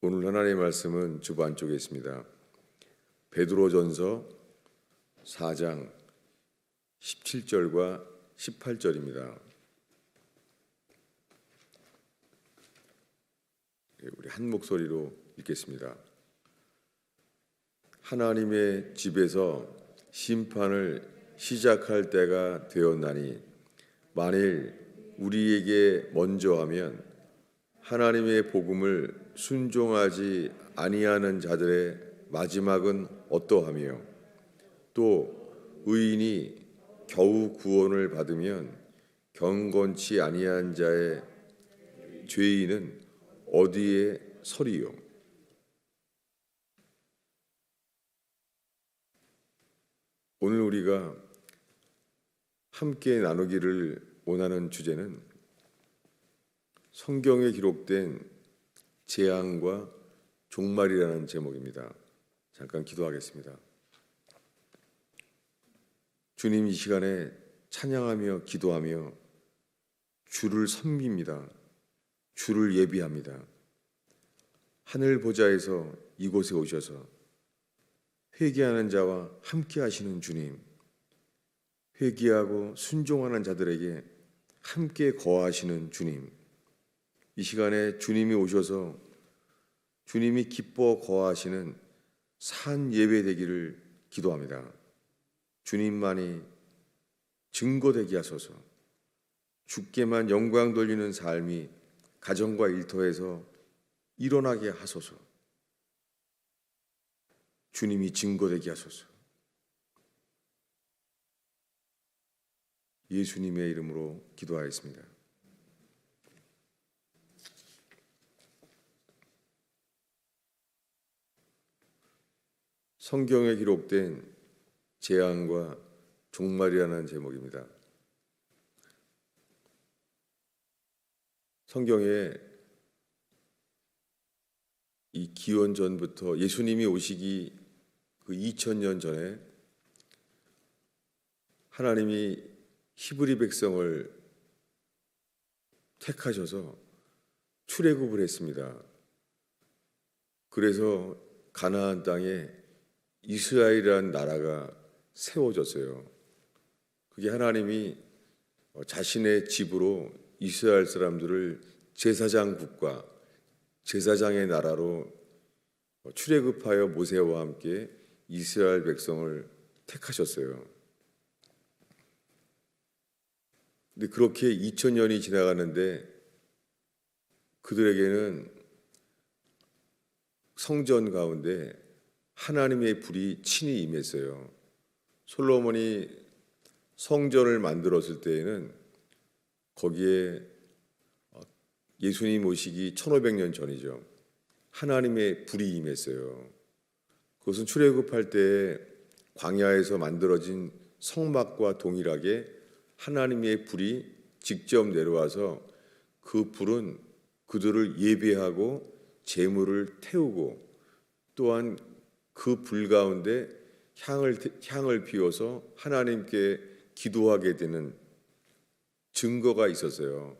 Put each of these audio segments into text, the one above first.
오늘 하나님의 말씀은 주반 쪽에 있습니다. 베드로전서 4장 17절과 18절입니다. 우리 한 목소리로 읽겠습니다. 하나님의 집에서 심판을 시작할 때가 되었나니 만일 우리에게 먼저 하면 하나님의 복음을 순종하지 아니하는 자들의 마지막은 어떠하며 또 의인이 겨우 구원을 받으면 경건치 아니한 자의 죄인은 어디에 서리요? 오늘 우리가 함께 나누기를 원하는 주제는 성경에 기록된 재앙과 종말이라는 제목입니다. 잠깐 기도하겠습니다. 주님, 이 시간에 찬양하며 기도하며 주를 섬깁니다. 주를 예비합니다. 하늘 보좌에서 이곳에 오셔서 회개하는 자와 함께 하시는 주님, 회개하고 순종하는 자들에게 함께 거하시는 주님, 이 시간에 주님이 오셔서 주님이 기뻐 거하시는 산 예배 되기를 기도합니다. 주님만이 증거되게 하소서. 주께만 영광 돌리는 삶이 가정과 일터에서 일어나게 하소서. 주님이 증거되게 하소서. 예수님의 이름으로 기도하였습니다. 성경에 기록된 재앙과 종말이라는 제목입니다. 성경에 이 기원 전부터 예수님이 오시기 그 2000년 전에 하나님이 히브리 백성을 택하셔서 출애굽을 했습니다. 그래서 가나안 땅에 이스라엘이라는 나라가 세워졌어요. 그게 하나님이 자신의 집으로 이스라엘 사람들을 제사장 국가, 제사장의 나라로 출애굽하여 모세와 함께 이스라엘 백성을 택하셨어요. 근데 그렇게 2000년이 지나가는데 그들에게는 성전 가운데 하나님의 불이 친히 임했어요. 솔로몬이 성전을 만들었을 때에는 거기에 예수님 오시기 1500년 전이죠. 하나님의 불이 임했어요. 그것은 출애굽할 때 광야에서 만들어진 성막과 동일하게 하나님의 불이 직접 내려와서 그 불은 그들을 예배하고 제물을 태우고 또한 그 불 가운데 향을 피워서 하나님께 기도하게 되는 증거가 있었어요.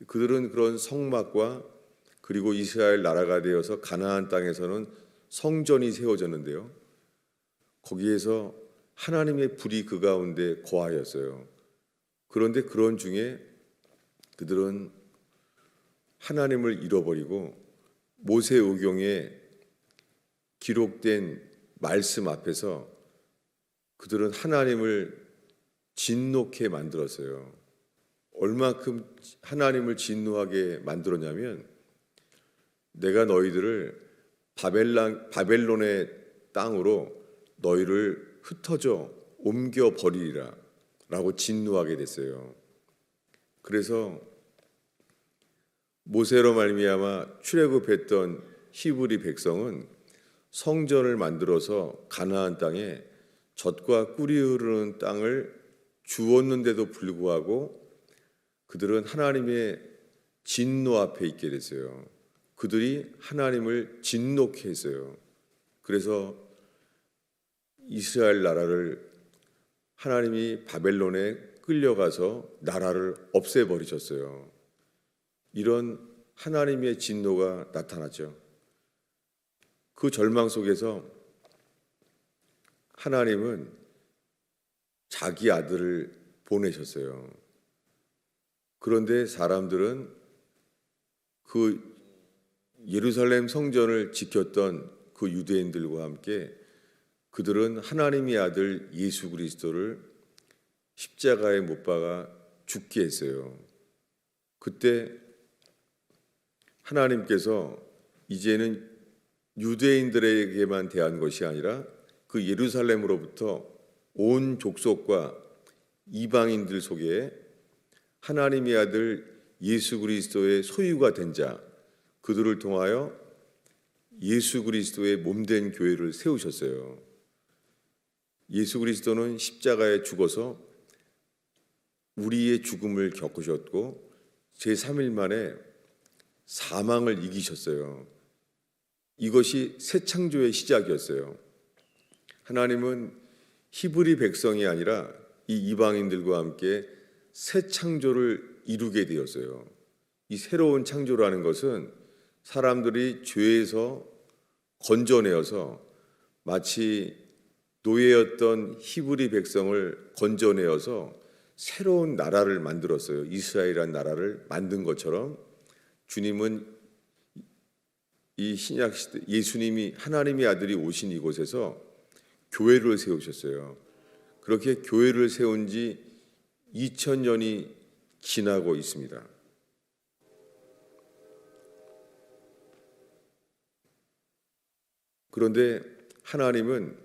그들은 그런 성막과 그리고 이스라엘 나라가 되어서 가나안 땅에서는 성전이 세워졌는데요. 거기에서 하나님의 불이 그 가운데 거하였어요. 그런데 그런 중에 그들은 하나님을 잃어버리고 모세오경에 기록된 말씀 앞에서 그들은 하나님을 진노케 만들었어요. 얼마큼 하나님을 진노하게 만들었냐면 내가 너희들을 바벨론의 땅으로 너희를 흩어져 옮겨버리리라 라고 진노하게 됐어요. 그래서 모세로 말미암아 출애굽했던 히브리 백성은 성전을 만들어서 가나안 땅에 젖과 꿀이 흐르는 땅을 주었는데도 불구하고 그들은 하나님의 진노 앞에 있게 됐어요. 그들이 하나님을 진노케 했어요. 그래서 이스라엘 나라를 하나님이 바벨론에 끌려가서 나라를 없애버리셨어요. 이런 하나님의 진노가 나타났죠. 그 절망 속에서 하나님은 자기 아들을 보내셨어요. 그런데 사람들은 그 예루살렘 성전을 지켰던 그 유대인들과 함께 그들은 하나님의 아들 예수 그리스도를 십자가에 못 박아 죽게 했어요. 그때 하나님께서 이제는 유대인들에게만 대한 것이 아니라 그 예루살렘으로부터 온 족속과 이방인들 속에 하나님의 아들 예수 그리스도의 소유가 된 자, 그들을 통하여 예수 그리스도의 몸된 교회를 세우셨어요. 예수 그리스도는 십자가에 죽어서 우리의 죽음을 겪으셨고 제3일 만에 사망을 이기셨어요. 이것이 새 창조의 시작이었어요. 하나님은 히브리 백성이 아니라 이 이방인들과 함께 새 창조를 이루게 되었어요. 이 새로운 창조라는 것은 사람들이 죄에서 건져내어서 마치 노예였던 히브리 백성을 건져내어서 새로운 나라를 만들었어요. 이스라엘이라는 나라를 만든 것처럼 주님은 이 신약 시대 예수님이 하나님의 아들이 오신 이곳에서 교회를 세우셨어요. 그렇게 교회를 세운 지 2000년이 지나고 있습니다. 그런데 하나님은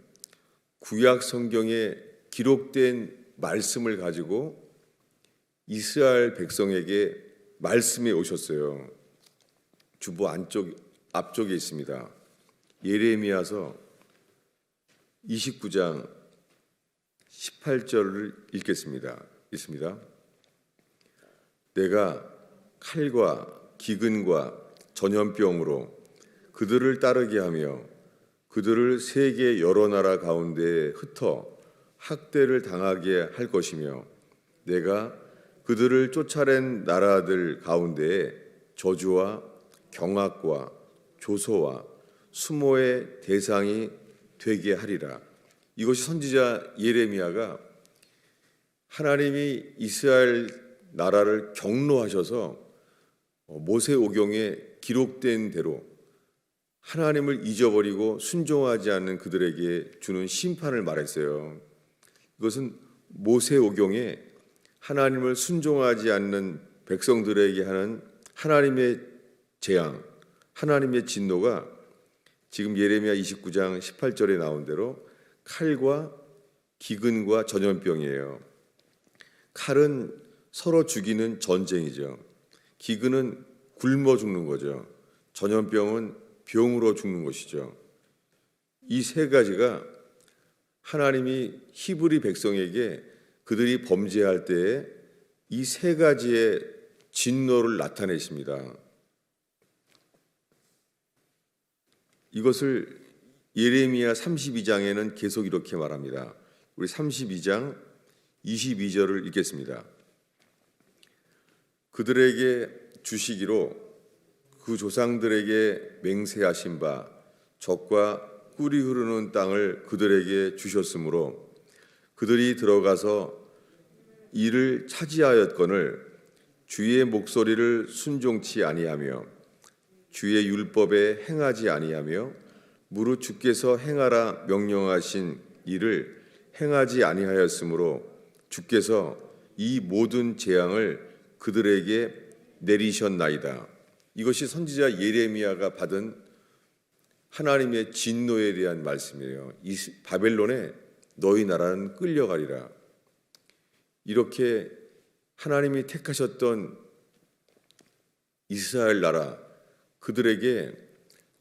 구약 성경에 기록된 말씀을 가지고 이스라엘 백성에게 말씀해 오셨어요. 주보 앞쪽에 있습니다. 예레미야서 29장 18절을 읽겠습니다. 있습니다. 내가 칼과 기근과 전염병으로 그들을 따르게 하며 그들을 세계 여러 나라 가운데 흩어 학대를 당하게 할 것이며 내가 그들을 쫓아낸 나라들 가운데에 저주와 경악과 조소와 수모의 대상이 되게 하리라. 이것이 선지자 예레미야가 하나님이 이스라엘 나라를 경노하셔서 모세오경에 기록된 대로 하나님을 잊어버리고 순종하지 않는 그들에게 주는 심판을 말했어요. 이것은 모세오경에 하나님을 순종하지 않는 백성들에게 하는 하나님의 재앙, 하나님의 진노가 지금 예레미야 29장 18절에 나온 대로 칼과 기근과 전염병이에요. 칼은 서로 죽이는 전쟁이죠. 기근은 굶어 죽는 거죠. 전염병은 병으로 죽는 것이죠. 이 세 가지가 하나님이 히브리 백성에게 그들이 범죄할 때에 이 세 가지의 진노를 나타내십니다. 이것을 예레미야 32장에는 계속 이렇게 말합니다. 우리 32장 22절을 읽겠습니다. 그들에게 주시기로 그 조상들에게 맹세하신 바 적과 꿀이 흐르는 땅을 그들에게 주셨으므로 그들이 들어가서 이를 차지하였거늘 주의 목소리를 순종치 아니하며 주의 율법에 행하지 아니하며 무릇 주께서 행하라 명령하신 일을 행하지 아니하였으므로 주께서 이 모든 재앙을 그들에게 내리셨나이다. 이것이 선지자 예레미야가 받은 하나님의 진노에 대한 말씀이에요. 바벨론에 너희 나라는 끌려가리라. 이렇게 하나님이 택하셨던 이스라엘 나라, 그들에게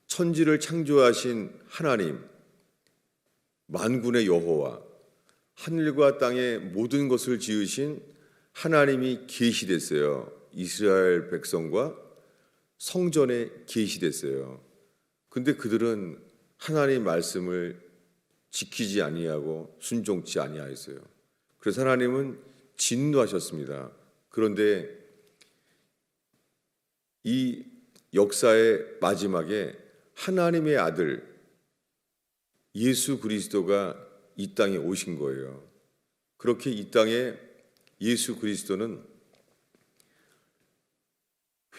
천지를 창조하신 하나님, 만군의 여호와, 하늘과 땅의 모든 것을 지으신 하나님이 계시됐어요. 이스라엘 백성과 성전에 계시됐어요. 근데 그들은 하나님 말씀을 지키지 아니하고 순종치 아니하였어요. 그래서 하나님은 진노하셨습니다. 그런데 이 역사의 마지막에 하나님의 아들 예수 그리스도가 이 땅에 오신 거예요. 그렇게 이 땅에 예수 그리스도는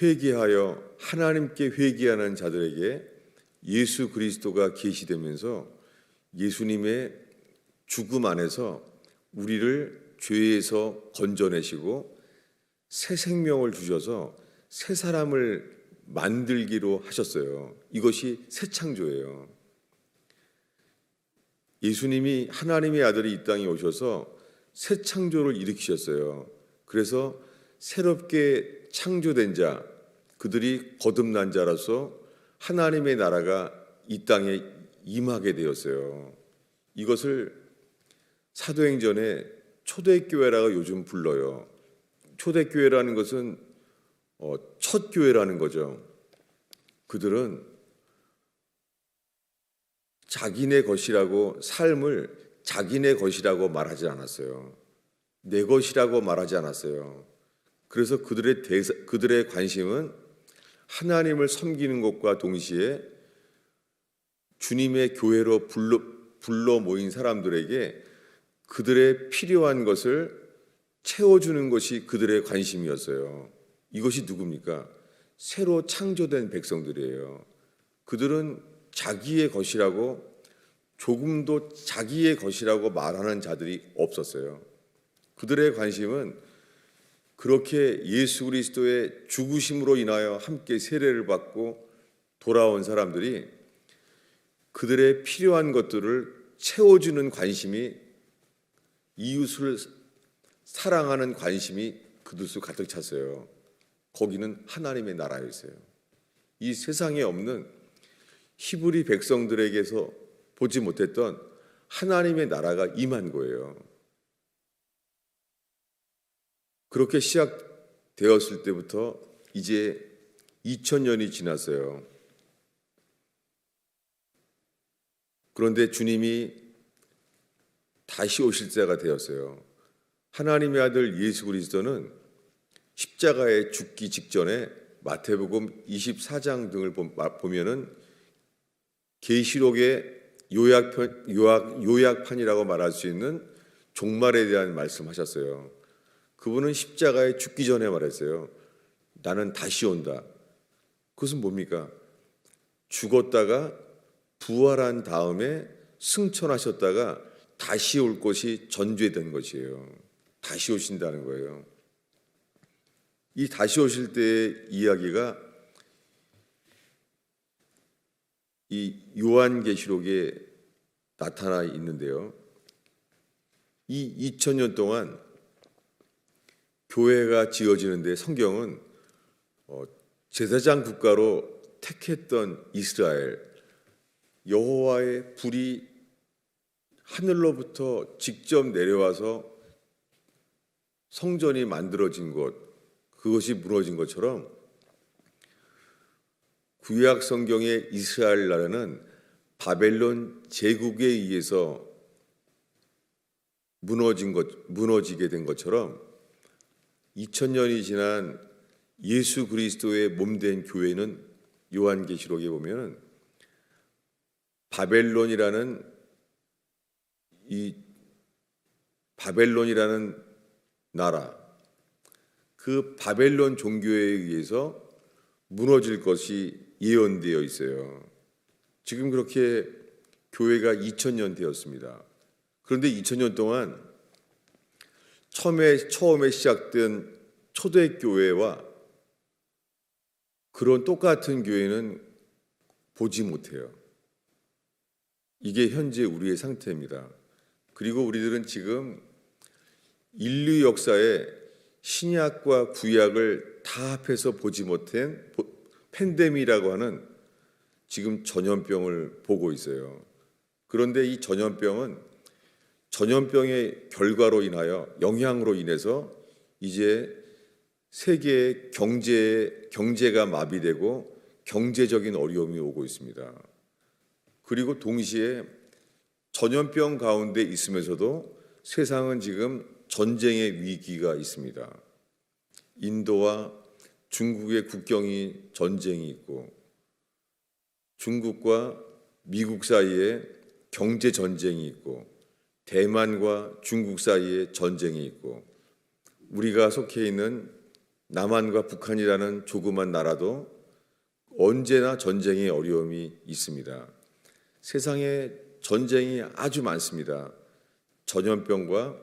회개하여 하나님께 회개하는 자들에게 예수 그리스도가 계시되면서 예수님의 죽음 안에서 우리를 죄에서 건져내시고 새 생명을 주셔서 새 사람을 만들기로 하셨어요. 이것이 새 창조예요. 예수님이 하나님의 아들이 이 땅에 오셔서 새 창조를 일으키셨어요. 그래서 새롭게 창조된 자, 그들이 거듭난 자로서 하나님의 나라가 이 땅에 임하게 되었어요. 이것을 사도행전에 초대교회라고 요즘 불러요. 초대교회라는 것은 첫 교회라는 거죠. 그들은 자기네 것이라고, 삶을 자기네 것이라고 말하지 않았어요. 내 것이라고 말하지 않았어요. 그래서 그들의 관심은 하나님을 섬기는 것과 동시에 주님의 교회로 불러 모인 사람들에게 그들의 필요한 것을 채워주는 것이 그들의 관심이었어요. 이것이 누굽니까? 새로 창조된 백성들이에요. 그들은 자기의 것이라고, 조금도 자기의 것이라고 말하는 자들이 없었어요. 그들의 관심은 그렇게 예수 그리스도의 죽으심으로 인하여 함께 세례를 받고 돌아온 사람들이 그들의 필요한 것들을 채워주는 관심이, 이웃을 사랑하는 관심이 그들 속 가득 찼어요. 거기는 하나님의 나라였어요. 이 세상에 없는 히브리 백성들에게서 보지 못했던 하나님의 나라가 임한 거예요. 그렇게 시작되었을 때부터 이제 2000년이 지났어요. 그런데 주님이 다시 오실 때가 되었어요. 하나님의 아들 예수 그리스도는 십자가에 죽기 직전에 마태복음 24장 등을 보면은 계시록의 요약판이라고 말할 수 있는 종말에 대한 말씀하셨어요. 그분은 십자가에 죽기 전에 말했어요. 나는 다시 온다. 그것은 뭡니까? 죽었다가 부활한 다음에 승천하셨다가 다시 올 것이 전제된 것이에요. 다시 오신다는 거예요. 이 다시 오실 때의 이야기가 이 요한계시록에 나타나 있는데요. 이 2000년 동안 교회가 지어지는데 성경은 제사장 국가로 택했던 이스라엘, 여호와의 불이 하늘로부터 직접 내려와서 성전이 만들어진 것, 그것이 무너진 것처럼 구약 성경의 이스라엘 나라는 바벨론 제국에 의해서 무너지게 된 것처럼 2000년이 지난 예수 그리스도의 몸된 교회는 요한계시록에 보면 바벨론이라는 나라, 그 바벨론 종교에 의해서 무너질 것이 예언되어 있어요. 지금 그렇게 교회가 2000년 되었습니다. 그런데 2000년 동안 처음에 시작된 초대교회와 그런 똑같은 교회는 보지 못해요. 이게 현재 우리의 상태입니다. 그리고 우리들은 지금 인류 역사에 신약과 구약을 다 합해서 보지 못한 팬데믹이라고 하는 지금 전염병을 보고 있어요. 그런데 이 전염병의 결과로 인하여, 영향으로 인해서 이제 세계의 경제가 마비되고 경제적인 어려움이 오고 있습니다. 그리고 동시에 전염병 가운데 있으면서도 세상은 지금 전쟁의 위기가 있습니다. 인도와 중국의 국경이 전쟁이 있고 중국과 미국 사이에 경제 전쟁이 있고 대만과 중국 사이에 전쟁이 있고 우리가 속해 있는 남한과 북한이라는 조그만 나라도 언제나 전쟁의 어려움이 있습니다. 세상에 전쟁이 아주 많습니다. 전염병과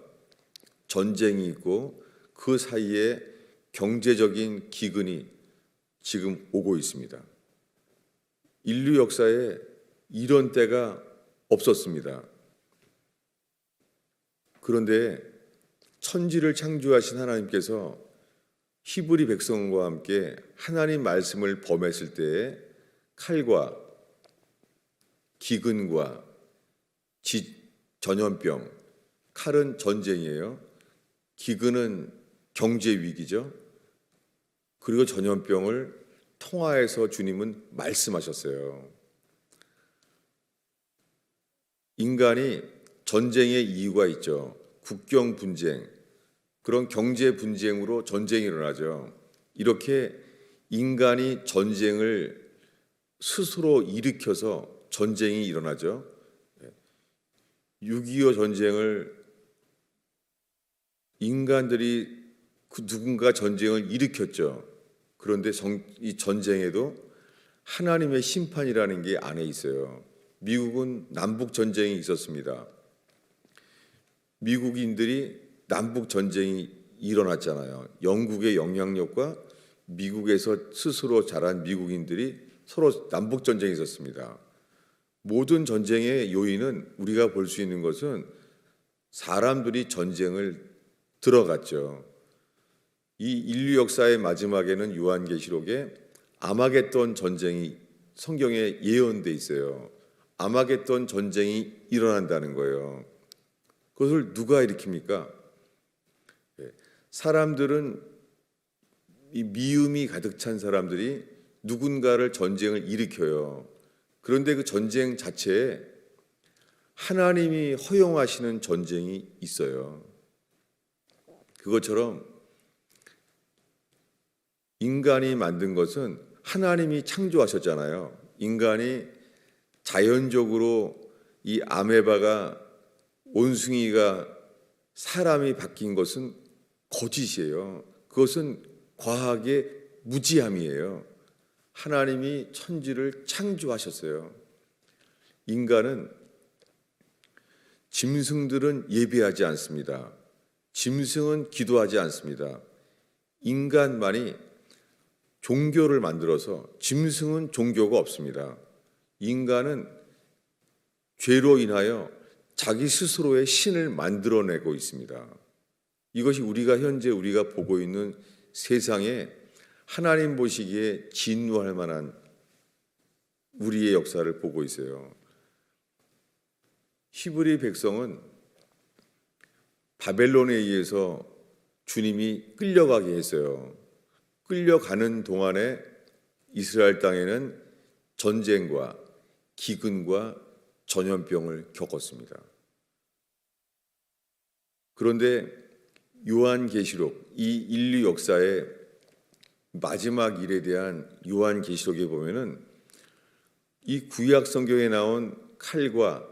전쟁이 있고 그 사이에 경제적인 기근이 지금 오고 있습니다. 인류 역사에 이런 때가 없었습니다. 그런데 천지를 창조하신 하나님께서 히브리 백성과 함께 하나님 말씀을 범했을 때에 칼과 기근과 전염병, 칼은 전쟁이에요. 기근은 경제 위기죠. 그리고 전염병을 통하여서 주님은 말씀하셨어요. 인간이 전쟁의 이유가 있죠. 국경 분쟁, 그런 경제 분쟁으로 전쟁이 일어나죠. 이렇게 인간이 전쟁을 스스로 일으켜서 전쟁이 일어나죠. 6.25 전쟁을 인간들이 누군가 전쟁을 일으켰죠. 그런데 이 전쟁에도 하나님의 심판이라는 게 안에 있어요. 미국은 남북 전쟁이 있었습니다. 미국인들이 남북 전쟁이 일어났잖아요. 영국의 영향력과 미국에서 스스로 자란 미국인들이 서로 남북 전쟁이 있었습니다. 모든 전쟁의 요인은 우리가 볼 수 있는 것은 사람들이 전쟁을 들어갔죠. 이 인류 역사의 마지막에는 요한계시록에 아마겟돈 전쟁이 성경에 예언돼 있어요. 아마겟돈 전쟁이 일어난다는 거예요. 그것을 누가 일으킵니까? 사람들은 이 미움이 가득 찬 사람들이 누군가를 전쟁을 일으켜요. 그런데 그 전쟁 자체에 하나님이 허용하시는 전쟁이 있어요. 그것처럼 인간이 만든 것은 하나님이 창조하셨잖아요. 인간이 자연적으로 이 아메바가 원숭이가 사람이 바뀐 것은 거짓이에요. 그것은 과학의 무지함이에요. 하나님이 천지를 창조하셨어요. 인간은 짐승들은 예배하지 않습니다. 짐승은 기도하지 않습니다. 인간만이 종교를 만들어서 짐승은 종교가 없습니다. 인간은 죄로 인하여 자기 스스로의 신을 만들어내고 있습니다. 이것이 우리가 보고 있는 세상에 하나님 보시기에 진노할 만한 우리의 역사를 보고 있어요. 히브리 백성은 바벨론에 의해서 주님이 끌려가게 했어요. 끌려가는 동안에 이스라엘 땅에는 전쟁과 기근과 전염병을 겪었습니다. 그런데 요한계시록, 이 인류 역사의 마지막 일에 대한 요한계시록에 보면은 이 구약 성경에 나온 칼과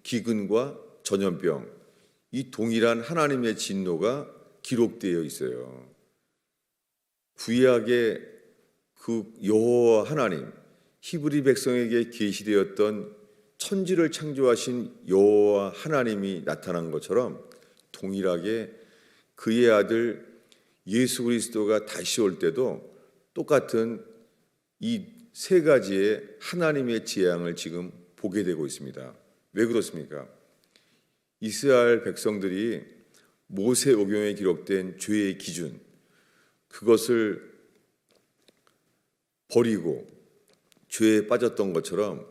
기근과 전염병, 이 동일한 하나님의 진노가 기록되어 있어요. 구약의 그 여호와 하나님, 히브리 백성에게 계시되었던 천지를 창조하신 여호와 하나님이 나타난 것처럼 동일하게 그의 아들 예수 그리스도가 다시 올 때도 똑같은 이 세 가지의 하나님의 재앙을 지금 보게 되고 있습니다. 왜 그렇습니까? 이스라엘 백성들이 모세오경에 기록된 죄의 기준, 그것을 버리고 죄에 빠졌던 것처럼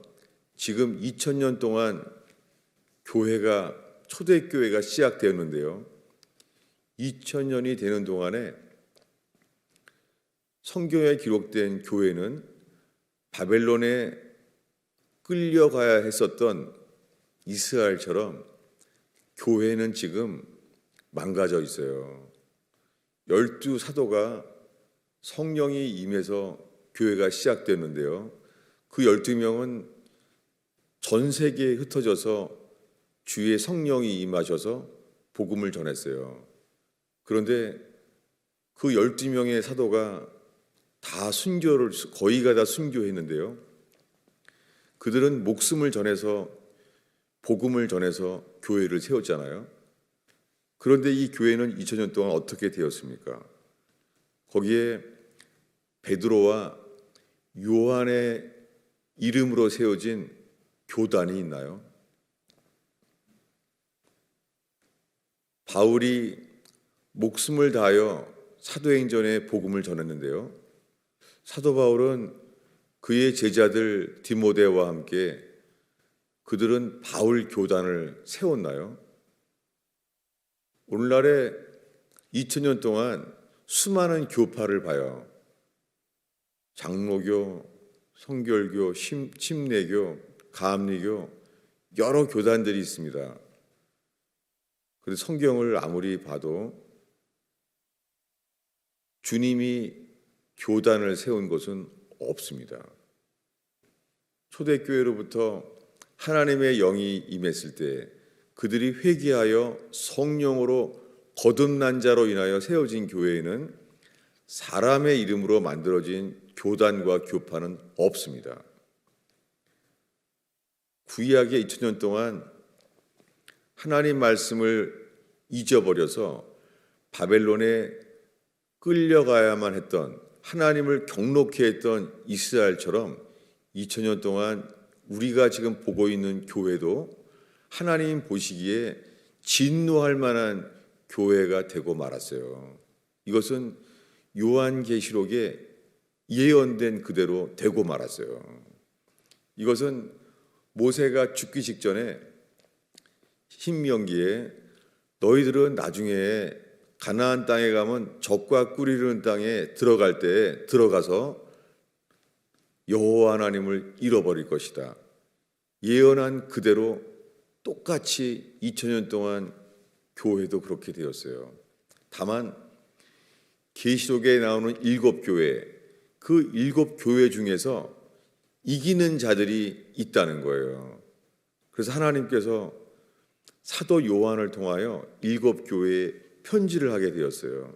지금 2000년 동안 초대교회가 시작되었는데요. 2000년이 되는 동안에 성경에 기록된 교회는 바벨론에 끌려가야 했었던 이스라엘처럼 교회는 지금 망가져 있어요. 12사도가 성령이 임해서 교회가 시작됐는데요. 그 12명은 전 세계에 흩어져서 주의 성령이 임하셔서 복음을 전했어요. 그런데 그 12명의 사도가 다 순교를 거의가 다 순교했는데요. 그들은 목숨을 전해서 복음을 전해서 교회를 세웠잖아요. 그런데 이 교회는 2000년 동안 어떻게 되었습니까? 거기에 베드로와 요한의 이름으로 세워진 교단이 있나요? 바울이 목숨을 다하여 사도행전에 복음을 전했는데요. 사도 바울은 그의 제자들 디모데와 함께 그들은 바울 교단을 세웠나요? 오늘날에 2000년 동안 수많은 교파를 봐요. 장로교, 성결교, 침례교, 감리교 여러 교단들이 있습니다. 그래서 성경을 아무리 봐도 주님이 교단을 세운 것은 없습니다. 초대교회로부터 하나님의 영이 임했을 때 그들이 회개하여 성령으로 거듭난 자로 인하여 세워진 교회에는 사람의 이름으로 만들어진 교단과 교파는 없습니다. 구약의 2000년 동안 하나님 말씀을 잊어버려서 바벨론에 끌려가야만 했던, 하나님을 경록케 했던 이스라엘처럼 2000년 동안 우리가 지금 보고 있는 교회도 하나님 보시기에 진노할 만한 교회가 되고 말았어요. 이것은 요한계시록에 예언된 그대로 되고 말았어요. 이것은 모세가 죽기 직전에 신명기에 너희들은 나중에 가나안 땅에 가면 젖과 꿀이 흐르는 땅에 들어갈 때 들어가서 여호와 하나님을 잃어버릴 것이다. 예언한 그대로 똑같이 2000년 동안 교회도 그렇게 되었어요. 다만 계시록에 나오는 7교회, 그 7교회 중에서 이기는 자들이 있다는 거예요. 그래서 하나님께서 사도 요한을 통하여 7교회에 편지를 하게 되었어요.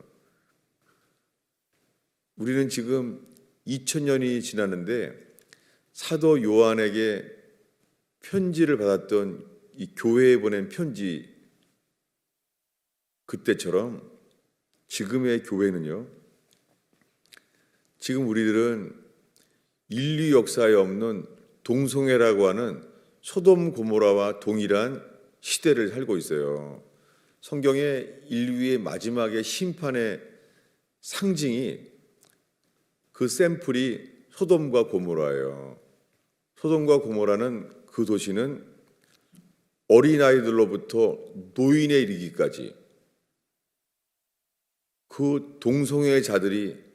우리는 지금 2000년이 지났는데 사도 요한에게 편지를 받았던 이 교회에 보낸 편지, 그때처럼 지금의 교회는요, 지금 우리들은 인류 역사에 없는 동성애라고 하는 소돔 고모라와 동일한 시대를 살고 있어요. 성경의 인류의 마지막의 심판의 상징이, 그 샘플이 소돔과 고모라예요. 소돔과 고모라는 그 도시는 어린아이들로부터 노인에 이르기까지 그 동성애자들이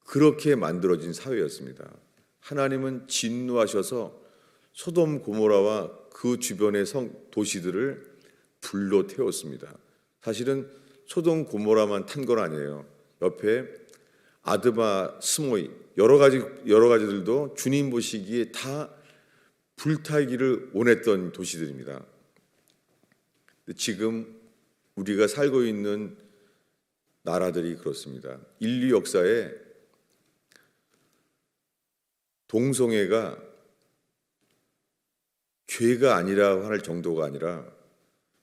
그렇게 만들어진 사회였습니다. 하나님은 진노하셔서 소돔 고모라와 그 주변의 도시들을 불로 태웠습니다. 사실은 소돔 고모라만 탄 건 아니에요. 옆에 아드마, 스모이 여러 가지들도 주님 보시기에 다 불타기를 원했던 도시들입니다. 지금 우리가 살고 있는 나라들이 그렇습니다. 인류 역사에 동성애가 죄가 아니라 할 정도가 아니라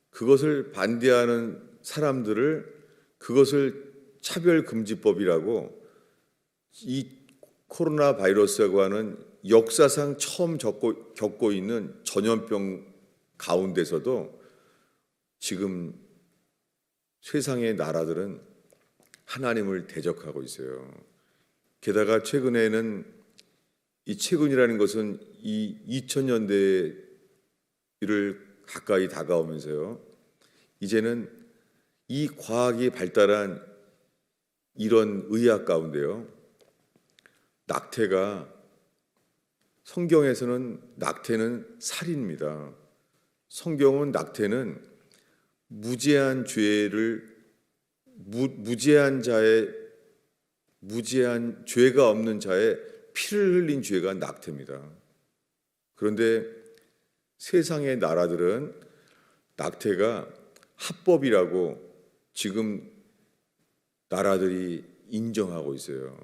그것을 반대하는 사람들을 그것을 차별금지법이라고, 이 코로나 바이러스라고 하는 역사상 처음 겪고 있는 전염병 가운데서도 지금 세상의 나라들은 하나님을 대적하고 있어요. 게다가 최근에는, 이 최근이라는 것은 이 2000년대를 가까이 다가오면서요, 이제는 이 과학이 발달한 이런 의학 가운데요, 낙태가, 성경에서는 낙태는 살인입니다. 성경은 낙태는 무죄한 죄가 없는 자의 피를 흘린 죄가 낙태입니다. 그런데 세상의 나라들은 낙태가 합법이라고 지금 나라들이 인정하고 있어요.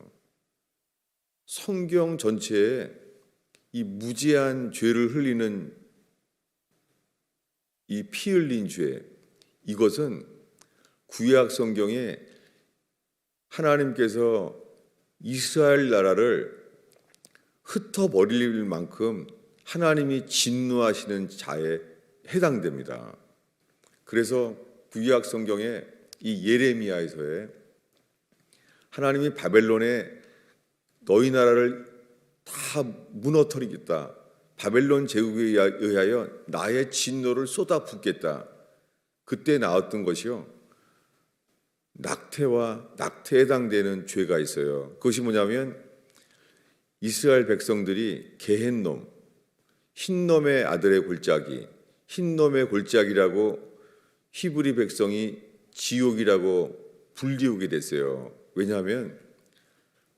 성경 전체에 이 무지한 죄를 흘리는 이 피 흘린 죄, 이것은 구약 성경에 하나님께서 이스라엘 나라를 흩어버릴 만큼 하나님이 진노하시는 자에 해당됩니다. 그래서 구약 성경에 이 예레미야에서의 하나님이 바벨론에 너희 나라를 다 무너뜨리겠다, 바벨론 제국에 의하여 나의 진노를 쏟아붓겠다, 그때 나왔던 것이요, 낙태와 낙태에 해당되는 죄가 있어요. 그것이 뭐냐면 이스라엘 백성들이 게헨놈, 흰놈의 아들의 골짜기, 흰놈의 골짜기라고 히브리 백성이 지옥이라고 불리우게 됐어요. 왜냐하면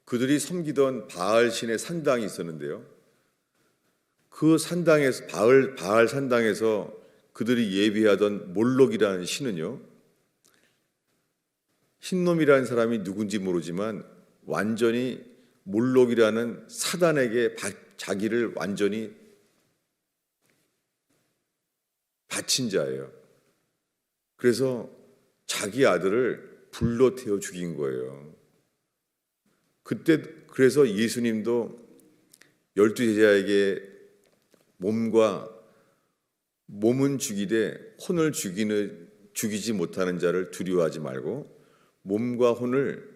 그들이 섬기던 바알 신의 산당이 있었는데요, 그 산당에서 바알 산당에서 그들이 예배하던 몰록이라는 신은요, 흰놈이라는 사람이 누군지 모르지만 완전히 몰록이라는 사단에게 자기를 완전히 바친 자예요. 그래서 자기 아들을 불로 태워 죽인 거예요. 그래서 예수님도 12제자에게 몸은 죽이되 혼을 죽이지 못하는 자를 두려워하지 말고 몸과 혼을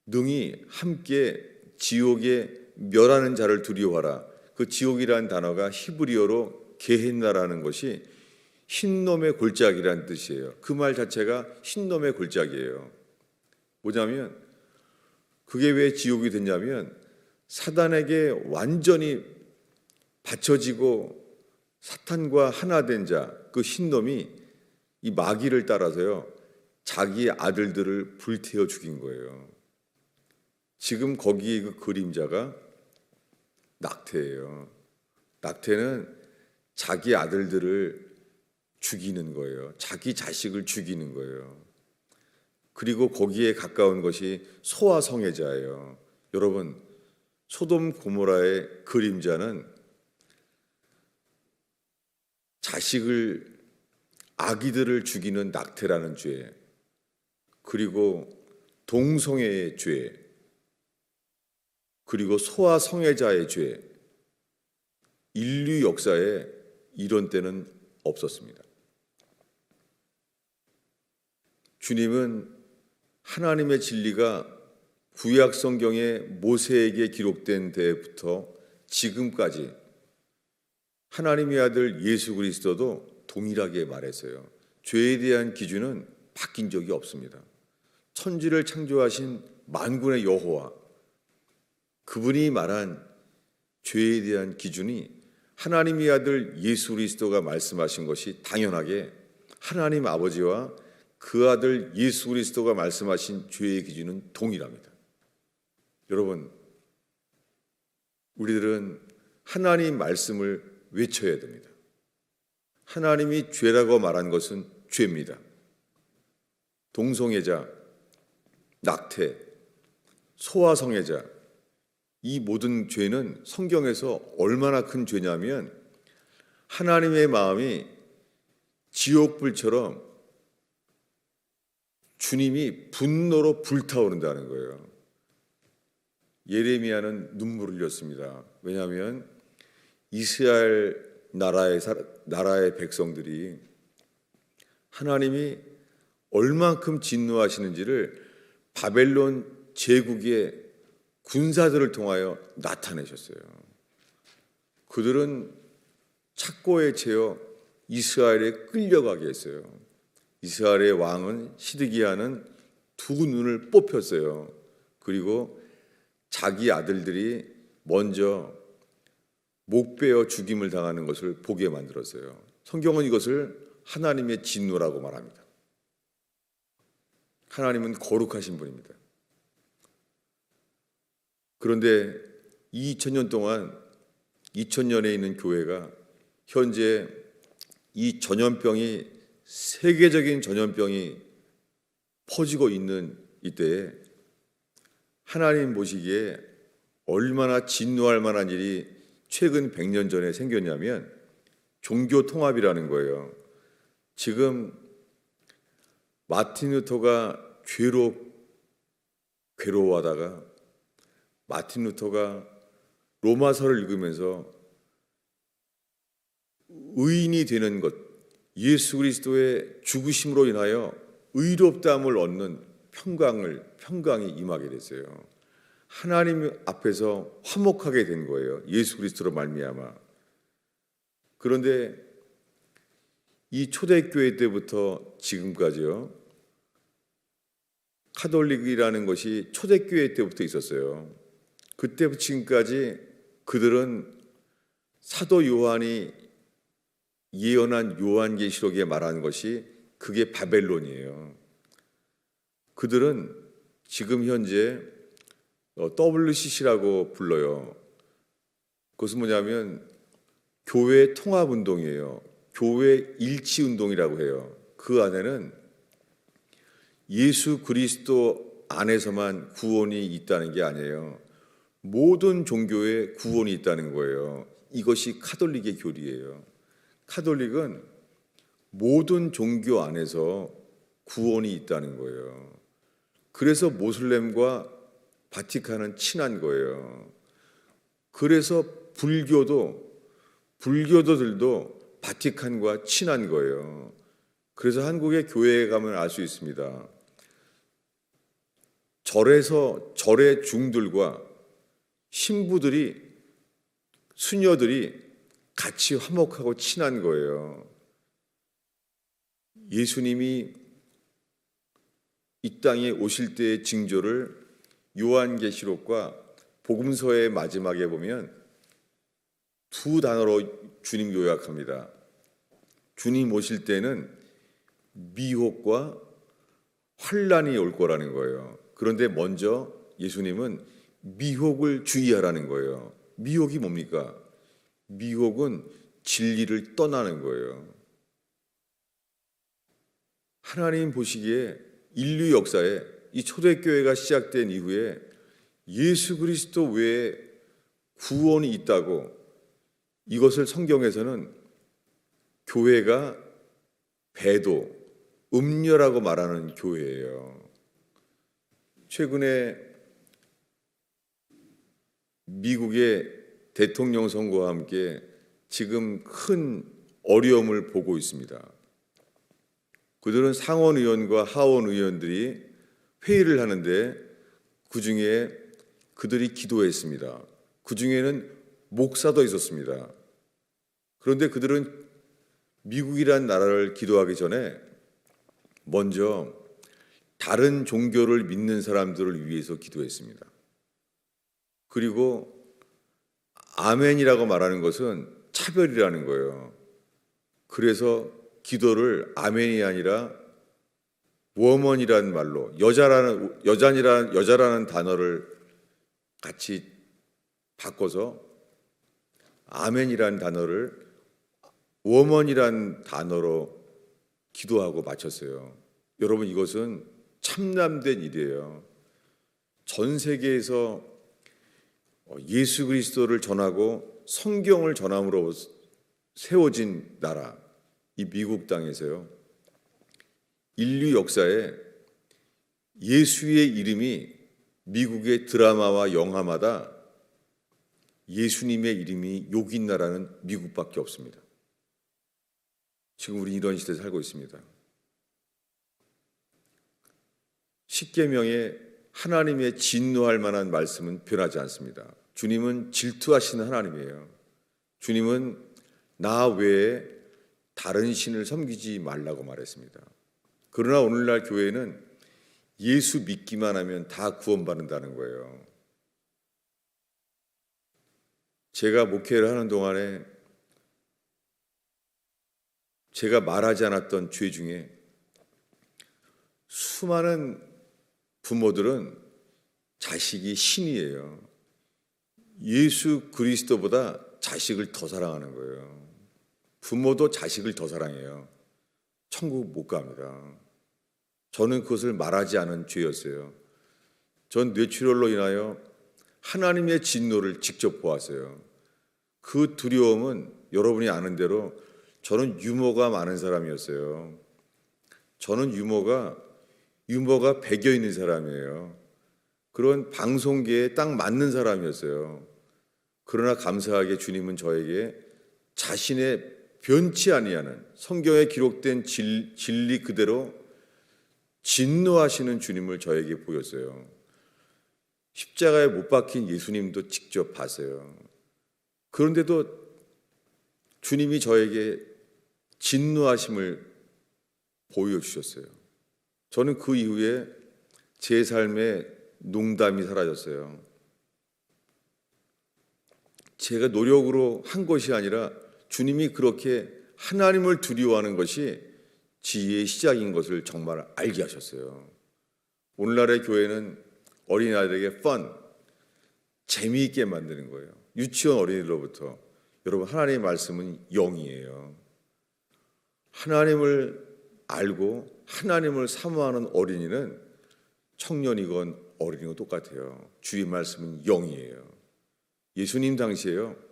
능히 함께 지옥에 멸하는 자를 두려워하라. 그 지옥이라는 단어가 히브리어로 게헨나라는 것이 흰놈의 골짜기라는 뜻이에요. 그 말 자체가 흰놈의 골짜기예요. 뭐냐면 그게 왜 지옥이 됐냐면 사단에게 완전히 받쳐지고 사탄과 하나 된 자, 그 흰놈이 이 마귀를 따라서요, 자기 아들들을 불태워 죽인 거예요. 지금 거기에 그 그림자가 낙태예요. 낙태는 자기 아들들을 죽이는 거예요. 자기 자식을 죽이는 거예요. 그리고 거기에 가까운 것이 소아 성애자예요. 여러분, 소돔 고모라의 그림자는 아기들을 죽이는 낙태라는 죄, 그리고 동성애의 죄, 그리고 소아 성애자의 죄, 인류 역사에 이런 때는 없었습니다. 주님은 하나님의 진리가 구약 성경에 모세에게 기록된 때부터 지금까지 하나님의 아들 예수 그리스도도 동일하게 말했어요. 죄에 대한 기준은 바뀐 적이 없습니다. 천지를 창조하신 만군의 여호와, 그분이 말한 죄에 대한 기준이 하나님의 아들 예수 그리스도가 말씀하신 것이 당연하게 하나님 아버지와 그 아들 예수 그리스도가 말씀하신 죄의 기준은 동일합니다. 여러분, 우리들은 하나님 말씀을 외쳐야 됩니다. 하나님이 죄라고 말한 것은 죄입니다. 동성애자, 낙태, 소아 성애자, 이 모든 죄는 성경에서 얼마나 큰 죄냐면 하나님의 마음이 지옥불처럼 주님이 분노로 불타오른다는 거예요. 예레미야는 눈물을 흘렸습니다. 왜냐하면 이스라엘 나라의 백성들이 하나님이 얼만큼 진노하시는지를 바벨론 제국의 군사들을 통하여 나타내셨어요. 그들은 착고에 채여 이스라엘에 끌려가게 했어요. 이스라엘의 왕은 시드기야는 두 눈을 뽑혔어요. 그리고 자기 아들들이 먼저 목베어 죽임을 당하는 것을 보게 만들었어요. 성경은 이것을 하나님의 진노라고 말합니다. 하나님은 거룩하신 분입니다. 그런데 2000년 동안 2000년에 있는 교회가 현재 이 전염병이 세계적인 전염병이 퍼지고 있는 이때에 하나님 보시기에 얼마나 진노할 만한 일이 최근 100년 전에 생겼냐면 종교 통합이라는 거예요. 지금 마틴 루터가 괴로워하다가 마틴 루터가 로마서를 읽으면서 의인이 되는 것, 예수 그리스도의 죽으심으로 인하여 의롭다함을 얻는 평강이 임하게 됐어요. 하나님 앞에서 화목하게 된 거예요. 예수 그리스도로 말미암아. 그런데 이 초대교회 때부터 지금까지요, 카톨릭이라는 것이 초대교회 때부터 있었어요. 그때부터 지금까지 그들은 사도 요한이 예언한 요한계시록에 말하는 것이 그게 바벨론이에요. 그들은 지금 현재 WCC라고 불러요. 그것은 뭐냐면 교회 통합운동이에요. 교회 일치운동이라고 해요. 그 안에는 예수 그리스도 안에서만 구원이 있다는 게 아니에요. 모든 종교에 구원이 있다는 거예요. 이것이 카톨릭의 교리예요. 카톨릭은 모든 종교 안에서 구원이 있다는 거예요. 그래서 모슬렘과 바티칸은 친한 거예요. 그래서 불교도들도 바티칸과 친한 거예요. 그래서 한국의 교회에 가면 알 수 있습니다. 절의 중들과 신부들이, 수녀들이 같이 화목하고 친한 거예요. 예수님이 이 땅에 오실 때의 징조를 요한계시록과 복음서의 마지막에 보면 두 단어로 주님 요약합니다. 주님 오실 때는 미혹과 환란이 올 거라는 거예요. 그런데 먼저 예수님은 미혹을 주의하라는 거예요. 미혹이 뭡니까? 미혹은 진리를 떠나는 거예요. 하나님 보시기에 인류 역사에 이 초대교회가 시작된 이후에 예수 그리스도 외에 구원이 있다고, 이것을 성경에서는 교회가 배도, 음녀라고 말하는 교회예요. 최근에 미국의 대통령 선거와 함께 지금 큰 어려움을 보고 있습니다. 그들은 상원 의원과 하원 의원들이 회의를 하는데 그중에 그들이 기도했습니다. 그중에는 목사도 있었습니다. 그런데 그들은 미국이란 나라를 기도하기 전에 먼저 다른 종교를 믿는 사람들을 위해서 기도했습니다. 그리고 아멘이라고 말하는 것은 차별이라는 거예요. 그래서 기도를 아멘이 아니라 워먼이라는 말로, 여자라는 단어를 같이 바꿔서 아멘이라는 단어를 워먼이라는 단어로 기도하고 마쳤어요. 여러분, 이것은 참남된 일이에요. 전 세계에서 예수 그리스도를 전하고 성경을 전함으로 세워진 나라, 이 미국 땅에서요, 인류 역사에 예수의 이름이 미국의 드라마와 영화마다 예수님의 이름이 욕인 나라는 미국밖에 없습니다. 지금 우리 이런 시대에 살고 있습니다. 십계명에 하나님의 진노할 만한 말씀은 변하지 않습니다. 주님은 질투하시는 하나님이에요. 주님은 나 외에 다른 신을 섬기지 말라고 말했습니다. 그러나 오늘날 교회는 예수 믿기만 하면 다 구원받는다는 거예요. 제가 목회를 하는 동안에 제가 말하지 않았던 죄 중에 수많은 부모들은 자식이 신이에요. 예수 그리스도보다 자식을 더 사랑하는 거예요. 부모도 자식을 더 사랑해요. 천국 못 갑니다. 저는 그것을 말하지 않은 죄였어요. 전 뇌출혈로 인하여 하나님의 진노를 직접 보았어요. 그 두려움은 여러분이 아는 대로 저는 유머가 많은 사람이었어요. 저는 유머가 배겨 있는 사람이에요. 그런 방송계에 딱 맞는 사람이었어요. 그러나 감사하게 주님은 저에게 자신의 변치 아니하는 성경에 기록된 진리 그대로 진노하시는 주님을 저에게 보였어요. 십자가에 못 박힌 예수님도 직접 봤어요. 그런데도 주님이 저에게 진노하심을 보여주셨어요. 저는 그 이후에 제 삶에 농담이 사라졌어요. 제가 노력으로 한 것이 아니라 주님이 그렇게 하나님을 두려워하는 것이 지혜의 시작인 것을 정말 알게 하셨어요. 오늘날의 교회는 어린아이들에게 재미있게 만드는 거예요. 유치원 어린이들로부터. 여러분, 하나님의 말씀은 영이에요. 하나님을 알고 하나님을 사모하는 어린이는 청년이건 어린이건 똑같아요. 주의 말씀은 영이에요. 예수님 당시에요,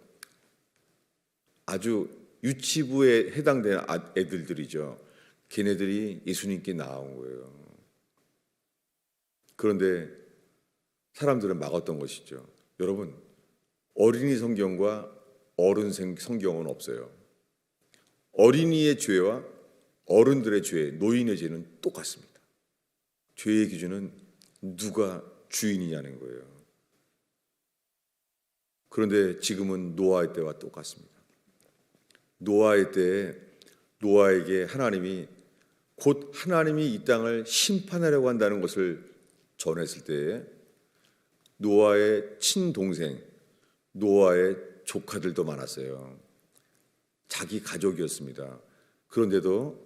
아주 유치부에 해당되는 애들이죠. 걔네들이 예수님께 나온 거예요. 그런데 사람들은 막았던 것이죠. 여러분, 어린이 성경과 어른 성경은 없어요. 어린이의 죄와 어른들의 죄, 노인의 죄는 똑같습니다. 죄의 기준은 누가 주인이냐는 거예요. 그런데 지금은 노아의 때와 똑같습니다. 노아의 때에 노아에게 하나님이 곧 하나님이 이 땅을 심판하려고 한다는 것을 전했을 때에 노아의 친동생, 노아의 조카들도 많았어요. 자기 가족이었습니다. 그런데도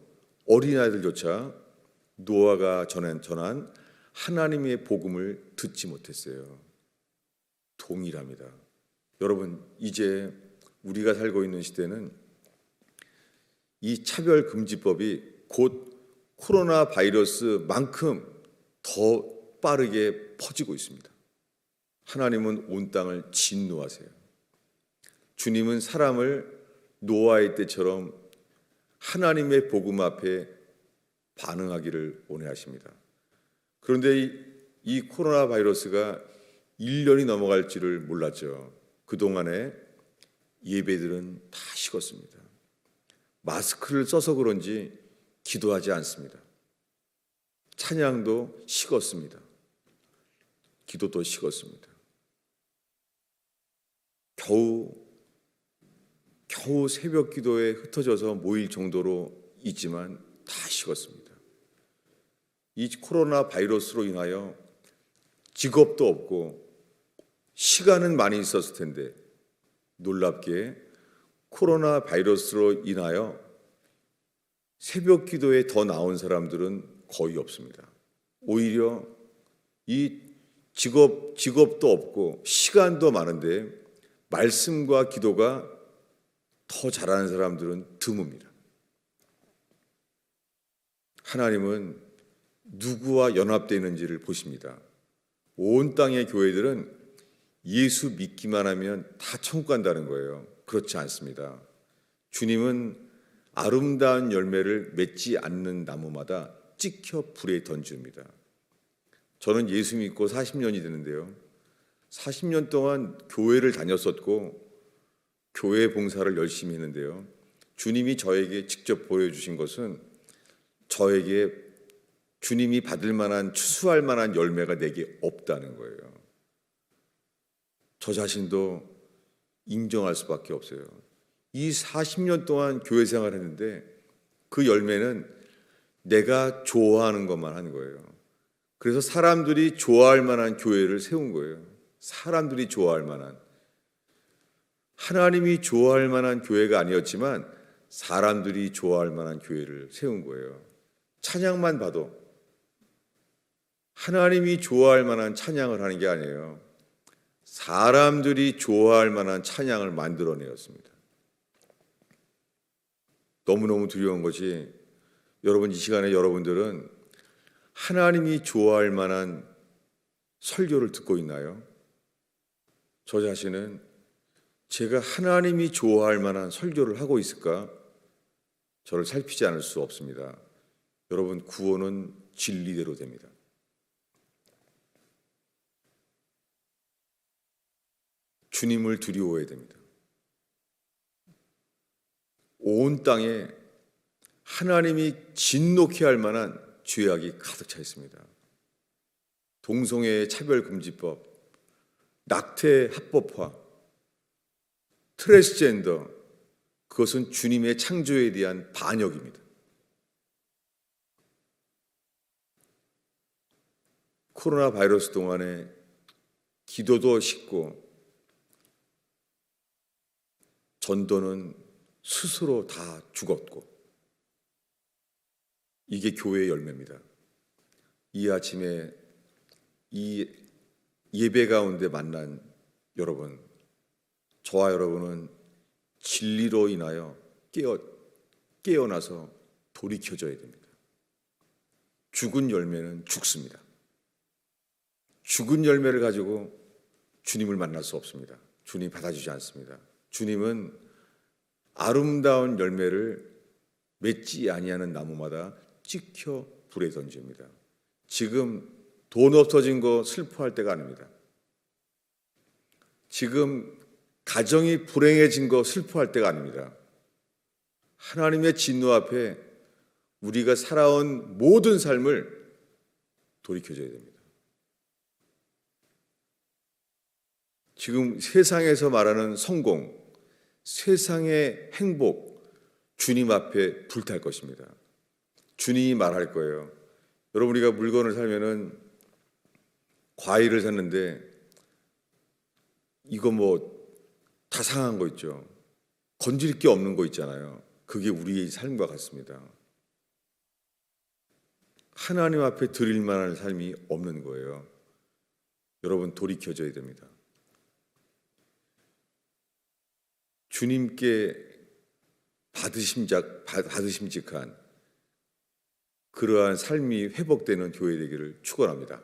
어린아이들조차 노아가 전한 하나님의 복음을 듣지 못했어요. 동일합니다. 여러분, 이제 우리가 살고 있는 시대는 이 차별금지법이 곧 코로나 바이러스만큼 더 빠르게 퍼지고 있습니다. 하나님은 온 땅을 진노하세요. 주님은 사람을 노아의 때처럼 하나님의 복음 앞에 반응하기를 원하십니다. 그런데 이 코로나 바이러스가 1년이 넘어갈 줄을 몰랐죠. 그동안에 예배들은 다 식었습니다. 마스크를 써서 그런지 기도하지 않습니다. 찬양도 식었습니다. 기도도 식었습니다. 겨우 새벽 기도에 흩어져서 모일 정도로 있지만 다 식었습니다. 이 코로나 바이러스로 인하여 직업도 없고 시간은 많이 있었을 텐데 놀랍게 코로나 바이러스로 인하여 새벽 기도에 더 나온 사람들은 거의 없습니다. 오히려 이 직업도 없고 시간도 많은데 말씀과 기도가 더 잘하는 사람들은 드뭅니다. 하나님은 누구와 연합되어 있는지를 보십니다. 온 땅의 교회들은 예수 믿기만 하면 다 천국 간다는 거예요. 그렇지 않습니다. 주님은 아름다운 열매를 맺지 않는 나무마다 찍혀 불에 던집니다. 저는 예수 믿고 40년이 되는데요. 40년 동안 교회를 다녔었고 교회 봉사를 열심히 했는데요. 주님이 저에게 직접 보여주신 것은 저에게 주님이 받을 만한, 추수할 만한 열매가 내게 없다는 거예요. 저 자신도 인정할 수밖에 없어요. 이 40년 동안 교회 생활을 했는데 그 열매는 내가 좋아하는 것만 하는 거예요. 그래서 사람들이 좋아할 만한 교회를 세운 거예요. 사람들이 좋아할 만한. 하나님이 좋아할 만한 교회가 아니었지만 사람들이 좋아할 만한 교회를 세운 거예요. 찬양만 봐도 하나님이 좋아할 만한 찬양을 하는 게 아니에요. 사람들이 좋아할 만한 찬양을 만들어내었습니다. 너무너무 두려운 것이, 여러분 이 시간에 여러분들은 하나님이 좋아할 만한 설교를 듣고 있나요? 저 자신은 제가 하나님이 좋아할 만한 설교를 하고 있을까? 저를 살피지 않을 수 없습니다. 여러분, 구원은 진리대로 됩니다. 주님을 두려워해야 됩니다. 온 땅에 하나님이 진노케 할 만한 죄악이 가득 차 있습니다. 동성애의 차별금지법, 낙태 합법화, 트랜스젠더, 그것은 주님의 창조에 대한 반역입니다. 코로나 바이러스 동안에 기도도 식고 전도는 스스로 다 죽었고, 이게 교회의 열매입니다. 이 아침에 이 예배 가운데 만난 여러분, 저와 여러분은 진리로 인하여 깨어나서 돌이켜져야 됩니다. 죽은 열매는 죽습니다. 죽은 열매를 가지고 주님을 만날 수 없습니다. 주님 받아주지 않습니다. 주님은 아름다운 열매를 맺지 아니하는 나무마다 찍혀 불에 던집니다. 지금 돈 없어진 거 슬퍼할 때가 아닙니다. 지금 가정이 불행해진 거 슬퍼할 때가 아닙니다. 하나님의 진노 앞에 우리가 살아온 모든 삶을 돌이켜줘야 됩니다. 지금 세상에서 말하는 성공, 세상의 행복, 주님 앞에 불탈 것입니다. 주님이 말할 거예요. 여러분, 우리가 물건을 사면은 과일을 샀는데 이거 뭐 다 상한 거 있죠. 건질 게 없는 거 있잖아요. 그게 우리의 삶과 같습니다. 하나님 앞에 드릴 만한 삶이 없는 거예요. 여러분, 돌이켜져야 됩니다. 주님께 받으심직한 그러한 삶이 회복되는 교회 되기를 축원합니다.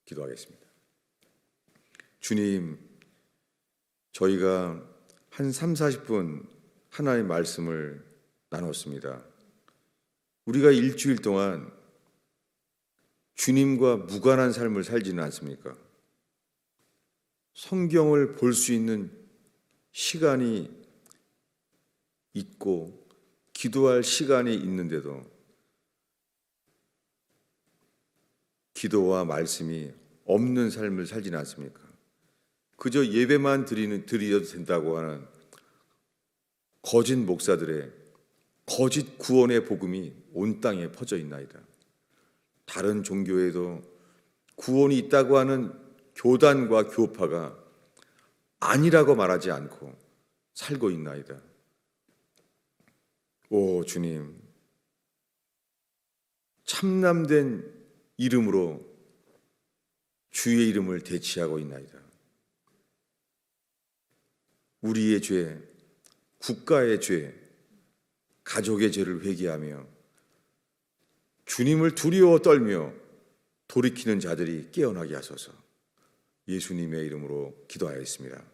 기도하겠습니다. 주님, 저희가 한 30-40분 하나님의 말씀을 나눴습니다. 우리가 일주일 동안 주님과 무관한 삶을 살지는 않습니까? 성경을 볼 수 있는 시간이 있고 기도할 시간이 있는데도 기도와 말씀이 없는 삶을 살지는 않습니까? 그저 예배만 드려도 된다고 하는 거짓 목사들의 거짓 구원의 복음이 온 땅에 퍼져 있나이다. 다른 종교에도 구원이 있다고 하는 교단과 교파가 아니라고 말하지 않고 살고 있나이다. 오 주님, 참남된 이름으로 주의 이름을 대치하고 있나이다. 우리의 죄, 국가의 죄, 가족의 죄를 회개하며 주님을 두려워 떨며 돌이키는 자들이 깨어나게 하소서. 예수님의 이름으로 기도하였습니다.